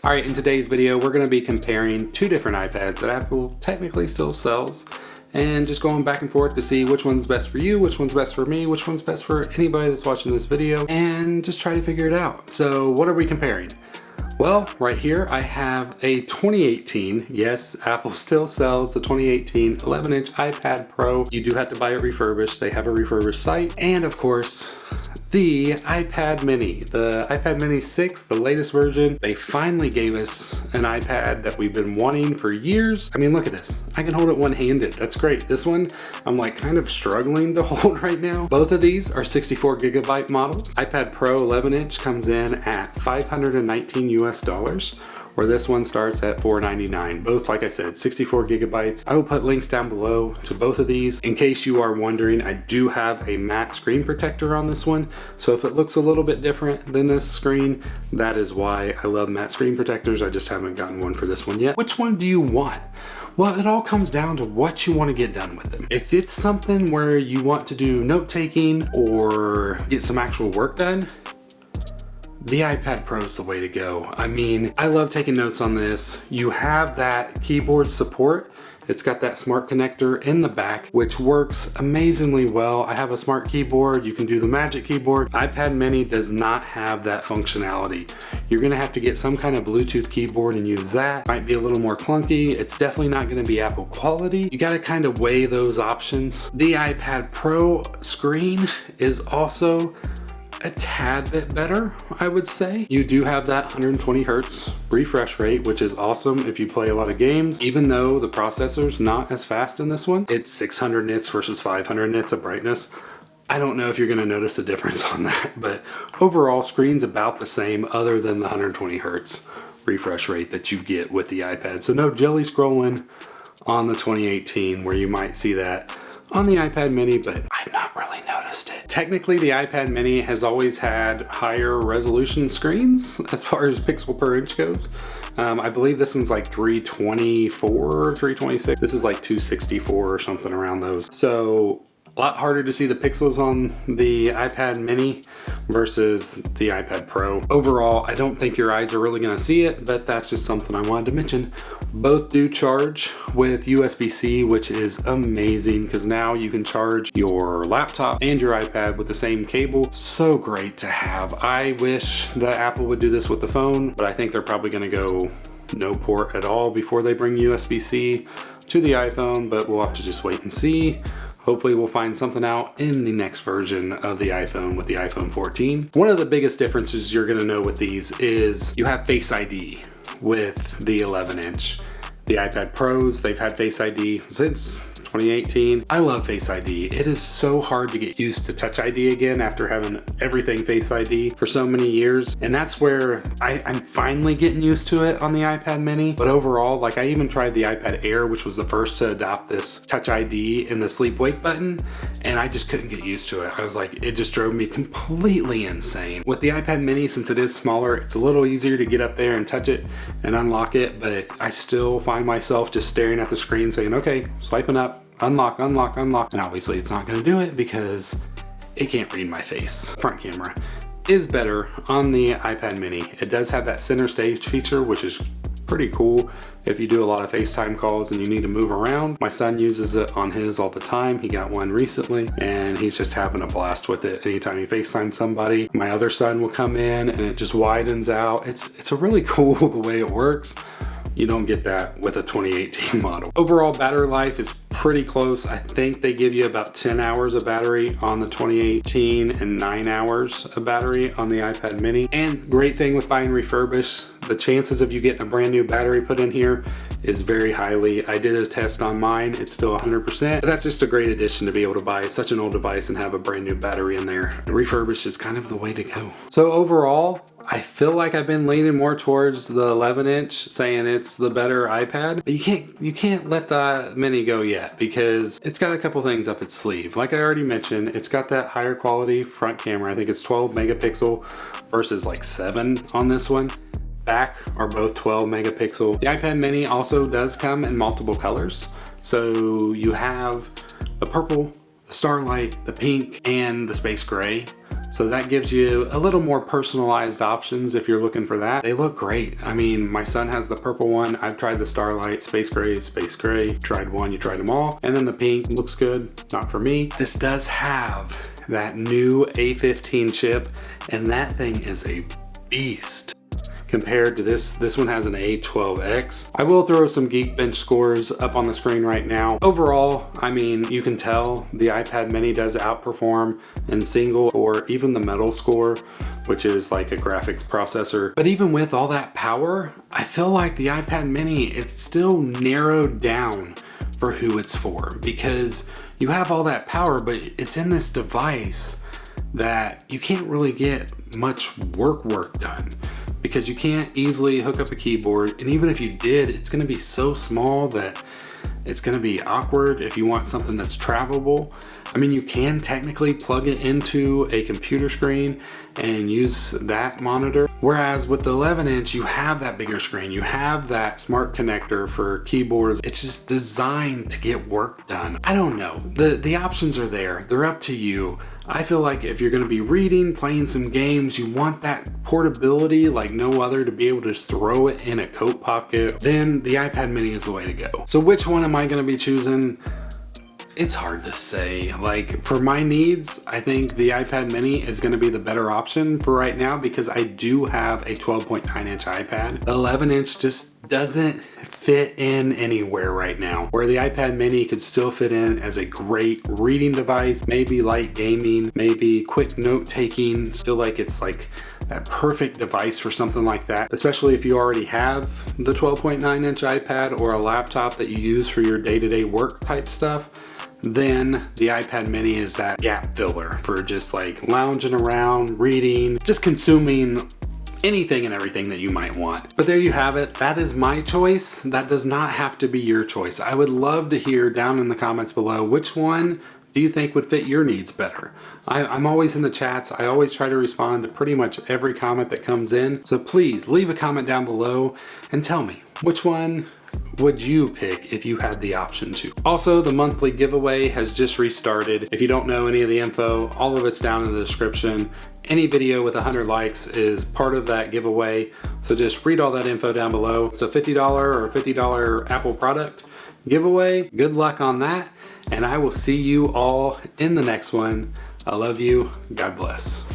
Alright, in today's video we're going to be comparing two different iPads that Apple technically still sells and just going back and forth to see which one's best for you, which one's best for me, which one's best for anybody that's watching this video, and just try to figure it out. So what are we comparing? Well, right here I have a 2018, yes, Apple still sells the 2018 11-inch iPad Pro. You do have to buy it refurbished. They have a refurbished site. And of course, the iPad mini, the iPad mini 6, the latest version. They finally gave us an iPad that we've been wanting for years. I mean, look at this. I can hold it one-handed. That's great. This one, I'm like kind of struggling to hold right now. Both of these are 64 gigabyte models. iPad Pro 11-inch comes in at $519 US, where this one starts at $499. Both, like I said, 64 gigabytes. I will put links down below to both of these. In case you are wondering, I do have a matte screen protector on this one. So if it looks a little bit different than this screen, that is why I love matte screen protectors. I just haven't gotten one for this one yet. Which one do you want? Well, it all comes down to what you want to get done with them. If it's something where you want to do note-taking or get some actual work done, the iPad Pro is the way to go. I mean, I love taking notes on this. You have that keyboard support. It's got that smart connector in the back, which works amazingly well. I have a smart keyboard. You can do the Magic Keyboard. iPad mini does not have that functionality. You're gonna have to get some kind of Bluetooth keyboard and use that. Might be a little more clunky. It's definitely not gonna be Apple quality. You gotta kind of weigh those options. The iPad Pro screen is also a tad bit better, I would say. You do have that 120 hertz refresh rate, which is awesome if you play a lot of games. Even though the processor's not as fast in this one, it's 600 nits versus 500 nits of brightness. I don't know if you're gonna notice a difference on that, but overall screen's about the same other than the 120 hertz refresh rate that you get with the iPad. So no jelly scrolling on the 2018 where you might see that on the iPad mini, but I've not really noticed it. Technically, the iPad mini has always had higher resolution screens as far as pixel per inch goes. I believe this one's like 324, 326. This is like 264 or something around those. So a lot harder to see the pixels on the iPad mini versus the iPad Pro. Overall, I don't think your eyes are really gonna see it, but that's just something I wanted to mention. Both do charge with USB-C, which is amazing because now you can charge your laptop and your iPad with the same cable. So great to have. I wish that Apple would do this with the phone, but I think they're probably gonna go no port at all before they bring USB-C to the iPhone, but we'll have to just wait and see. Hopefully we'll find something out in the next version of the iPhone with the iPhone 14. One of the biggest differences you're gonna know with these is you have Face ID with the 11-inch. The iPad Pros, they've had Face ID since 2018. I love Face ID. It is so hard to get used to Touch ID again after having everything Face ID for so many years. And that's where I'm finally getting used to it on the iPad mini. But overall, like I even tried the iPad Air, which was the first to adopt this Touch ID in the sleep wake button, and I just couldn't get used to it. I was like, it just drove me completely insane. With the iPad mini, since it is smaller, it's a little easier to get up there and touch it and unlock it, but I still find myself just staring at the screen saying, okay, swiping up, unlock, unlock, unlock. And obviously it's not gonna do it because it can't read my face. Front camera is better on the iPad mini. It does have that center stage feature, which is pretty cool if you do a lot of FaceTime calls and you need to move around. My son uses it on his all the time. He got one recently and he's just having a blast with it. Anytime he FaceTime somebody, my other son will come in and it just widens out. It's a really cool the way it works. You don't get that with a 2018 model. Overall battery life is pretty close. I think they give you about 10 hours of battery on the 2018 and 9 hours of battery on the iPad mini. And great thing with buying refurbished, the chances of you getting a brand new battery put in here is very highly. I did a test on mine, it's still 100%. But that's just a great addition to be able to buy such an old device and have a brand new battery in there. Refurbished is kind of the way to go. So overall, I feel like I've been leaning more towards the 11-inch, saying it's the better iPad. But you can't let the mini go yet because it's got a couple things up its sleeve. Like I already mentioned, it's got that higher quality front camera. I think it's 12 megapixel versus like 7 on this one. Back are both 12 megapixel. The iPad mini also does come in multiple colors. So you have the purple, the starlight, the pink, and the space gray. So that gives you a little more personalized options if you're looking for that. They look great. I mean, my son has the purple one. I've tried the Starlight, Space Gray, tried one, you tried them all. And then the pink looks good, not for me. This does have that new A15 chip, and that thing is a beast. Compared to this one has an A12X. I will throw some Geekbench scores up on the screen right now. Overall, I mean, you can tell the iPad mini does outperform in single or even the metal score, which is like a graphics processor. But even with all that power, I feel like the iPad mini, it's still narrowed down for who it's for, because you have all that power, but it's in this device that you can't really get much work done, because you can't easily hook up a keyboard. And even if you did, it's gonna be so small that it's gonna be awkward if you want something that's travelable. I mean, you can technically plug it into a computer screen and use that monitor. Whereas with the 11-inch, you have that bigger screen. You have that smart connector for keyboards. It's just designed to get work done. I don't know. The options are there. They're up to you. I feel like if you're gonna be reading, playing some games, you want that portability like no other, to be able to just throw it in a coat pocket, then the iPad mini is the way to go. So which one am I gonna be choosing? It's hard to say. Like, for my needs, I think the iPad mini is gonna be the better option for right now, because I do have a 12.9-inch iPad. The 11-inch just doesn't fit in anywhere right now, where the iPad mini could still fit in as a great reading device, maybe light gaming, maybe quick note taking. Still, like, it's like that perfect device for something like that, especially if you already have the 12.9-inch iPad or a laptop that you use for your day-to-day work type stuff. Then the iPad mini is that gap filler for just like lounging around, reading, just consuming anything and everything that you might want. But there you have it. That is my choice. That does not have to be your choice. I would love to hear down in the comments below, which one do you think would fit your needs better? I'm always in the chats. I always try to respond to pretty much every comment that comes in. So please leave a comment down below and tell me, which one would you pick if you had the option to? Also, the monthly giveaway has just restarted. If you don't know any of the info, all of it's down in the description. Any video with 100 likes is part of that giveaway. So just read all that info down below. It's a $50 or $50 Apple product giveaway. Good luck on that. And I will see you all in the next one. I love you. God bless.